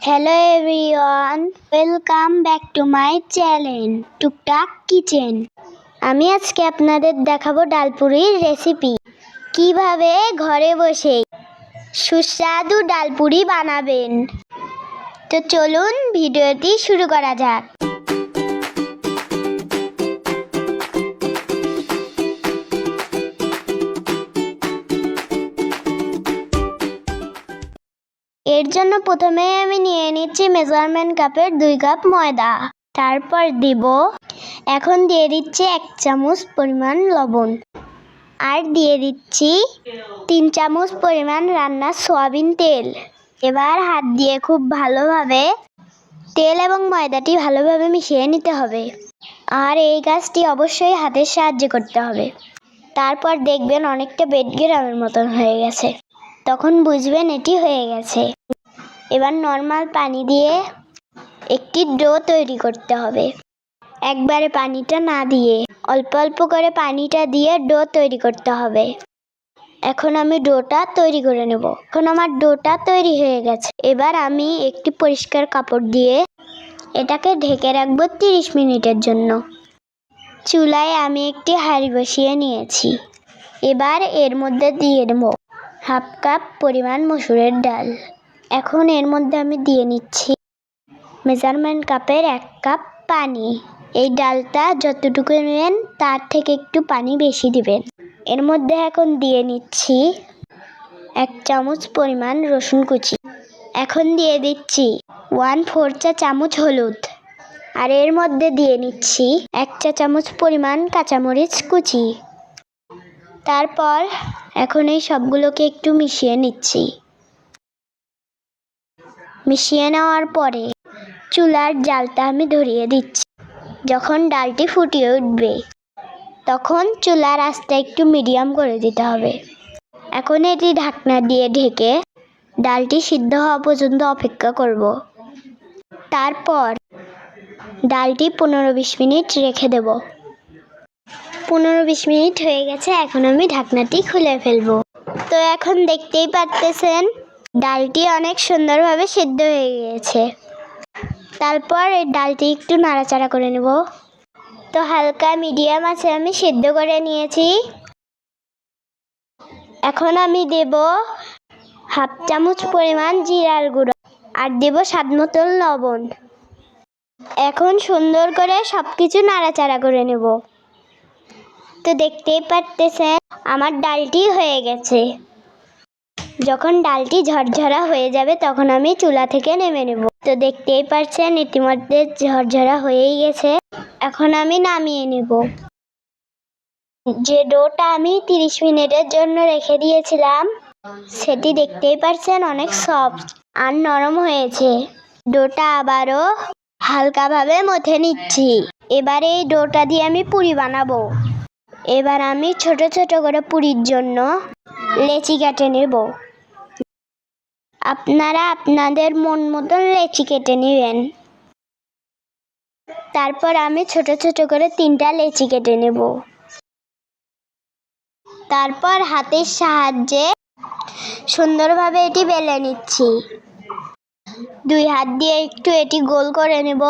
Hello everyone, welcome back to my channel টুকটাক kitchen. আমি আজকে আপনাদের দেখাবো ডালপুরির রেসিপি। কিভাবে ঘরে বসে সুস্বাদু ডালপুরি বানাবেন। তো চলুন ভিডিওটি শুরু করা যাক। এর জন্য প্রথমে আমি নিয়ে নিচ্ছি মেজারমেন্ট কাপের 2 কাপ ময়দা। তারপর এখন দিয়ে দিচ্ছি 1 চামচ পরিমাণ লবণ, আর দিয়ে দিচ্ছি 3 চামচ পরিমাণ রান্নার সয়াবিন তেল। এবার হাত দিয়ে খুব ভালোভাবে তেল এবং ময়দাটি ভালোভাবে মিশিয়ে নিতে হবে, আর এই কাজটি অবশ্যই হাতের সাহায্যে করতে হবে। তারপর দেখবেন অনেকটা বেডগ্রামের মতন হয়ে গেছে, তখন বুঝবেন এটি হয়ে গেছে। এবার নর্মাল পানি দিয়ে একটি ডো তৈরি করতে হবে। একবারে পানিটা না দিয়ে অল্প অল্প করে পানিটা দিয়ে ডো তৈরি করতে হবে। এখন আমি ডোটা তৈরি করে নেব। এখন আমার ডোটা তৈরি হয়ে গেছে। এবার আমি একটি পরিষ্কার কাপড় দিয়ে এটাকে ঢেকে রাখবো 30 মিনিটের জন্য। চুলায় আমি একটি হাঁড়ি বসিয়ে নিয়েছি। এবার এর মধ্যে দিয়ে দেব 1/2 কাপ পরিমাণ মসুরের ডাল। এখন এর মধ্যে আমি দিয়ে নিচ্ছি মেজারমেন্ট কাপের 1 কাপ পানি। এই ডালটা যতটুকু নেবেন তার থেকে একটু পানি বেশি দিবেন। এর মধ্যে এখন দিয়ে নিচ্ছি 1 চামচ পরিমাণ রসুন কুচি। এখন দিয়ে দিচ্ছি 1/4 চা চামচ হলুদ, আর এর মধ্যে দিয়ে নিচ্ছি 1 চা চামচ পরিমাণ কাঁচামরিচ কুচি। তারপর এখন এই সবগুলোকে একটু মিশিয়ে নিচ্ছি। মিশিয়ে নেওয়ার পরে চুলার জালটা আমি ধরিয়ে দিচ্ছি। যখন ডালটি ফুটিয়ে উঠবে তখন চুলার আঁচটা একটু মিডিয়াম করে দিতে হবে। এখন এটি ঢাকনা দিয়ে ঢেকে ডালটি সিদ্ধ হওয়া পর্যন্ত অপেক্ষা করব। তারপর ডালটি 15-20 মিনিট রেখে দেব। 15-20 মিনিট হয়ে গেছে। এখন আমি ঢাকনাটি খুলে ফেলবো। তো এখন দেখতেই পারতেছেন ডালটি অনেক সুন্দরভাবে সিদ্ধ হয়ে গিয়েছে। তারপর এই ডালটি একটু নাড়াচাড়া করে নেব। তো হালকা মিডিয়াম আছে আমি সিদ্ধ করে নিয়েছি। এখন আমি দেব 1/2 চামচ পরিমাণ জিরার গুঁড়ো, আর দেব স্বাদ মতো লবণ। এখন সুন্দর করে সবকিছু নাড়াচাড়া করে নেব। তো দেখতেই পারতেছেন আমার ডালটি হয়ে গেছে। যখন ডালটি ঝরঝরা হয়ে যাবে তখন আমি চুলা থেকে নেমে নেব। তো দেখতেই পাচ্ছেন ইতিমধ্যে ঝরঝরা হয়েই গেছে। এখন আমি নামিয়ে নেব। যে ডোটা আমি 30 মিনিটের জন্য রেখে দিয়েছিলাম সেটি দেখতেই পাচ্ছেন অনেক সফট আর নরম হয়েছে। ডোটা আবারও হালকাভাবে মথে নিচ্ছি। এবারে এই ডোটা দিয়ে আমি পুরি বানাবো। এবার আমি ছোট ছোট করে পুরির জন্য লেচি কেটে নেব। আপনারা আপনাদের মন মতন লেচি কেটে নেবেন। তারপর আমি ছোট ছোট করে 3টা লেচি কেটে নেব। তারপর হাতের সাহায্যে সুন্দরভাবে এটি বেলে নিচ্ছি। 2 হাত দিয়ে একটু এটি গোল করে নেব।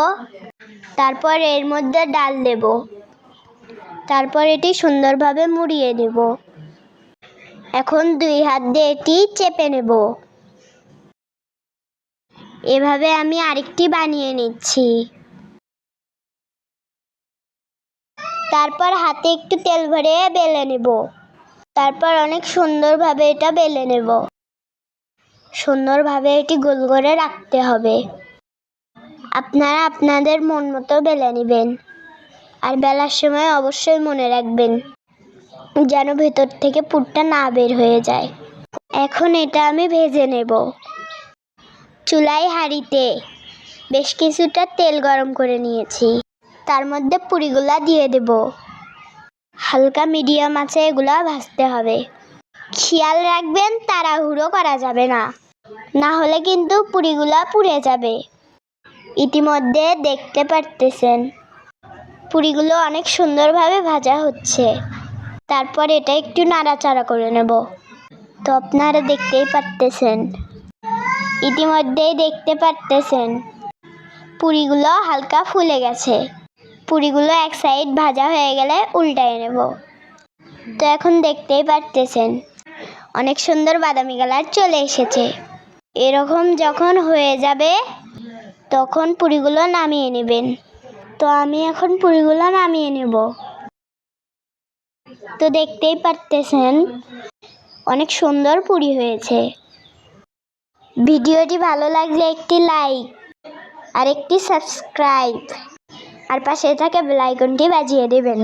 তারপর এর মধ্যে ডাল দেব। তারপর এটি সুন্দরভাবে মুড়িয়ে নেব। এখন 2 হাত দিয়ে এটি চেপে নেব। এভাবে আমি আরেকটি বানিয়ে নিচ্ছি। তারপর হাতে একটু তেল ভরে বেলে নেব। তারপর অনেক সুন্দরভাবে এটা বেলে নেব। সুন্দরভাবে এটি গোল করে রাখতে হবে। আপনারা আপনাদের মন মতো বেলে নেবেন। আর বেলার সময় অবশ্যই মনে রাখবেন যেন ভেতর থেকে পুরটা না বের হয়ে যায়। এখন এটা আমি ভেজে নেব। চুলায় হাঁড়িতে বেশ কিছুটা তেল গরম করে নিয়েছি। তার মধ্যে পুরিগুলা দিয়ে দেব। হালকা মিডিয়াম আছে এগুলা ভাজতে হবে। খেয়াল রাখবেন তাড়াহুড়ো করা যাবে না, না হলে কিন্তু পুরিগুলা পুড়ে যাবে। ইতিমধ্যে দেখতে পারতেছেন পুরিগুলো অনেক সুন্দরভাবে ভাজা হচ্ছে। তারপর এটা একটু নাড়াচাড়া করে নেব। তো আপনারা দেখতেই পারতেছেন ইতিমধ্যেই দেখতে পারতেছেন পুরিগুলো হালকা ফুলে গেছে। পুরিগুলো এক সাইড ভাজা হয়ে গেলে উল্টায় নেব। তো এখন দেখতেই পারতেছেন অনেক সুন্দর বাদামি কালার চলে এসেছে। এরকম যখন হয়ে যাবে তখন পুরিগুলো নামিয়ে নেবেন। তো আমি এখন পুরিগুলো নামিয়ে নেব। তো দেখতেই পারতেছেন অনেক সুন্দর পুরি হয়েছে। ভিডিওটি ভালো লাগলে একটি লাইক আর একটি সাবস্ক্রাইব আর পাশে থাকা বেল আইকনটি বাজিয়ে দেবেন।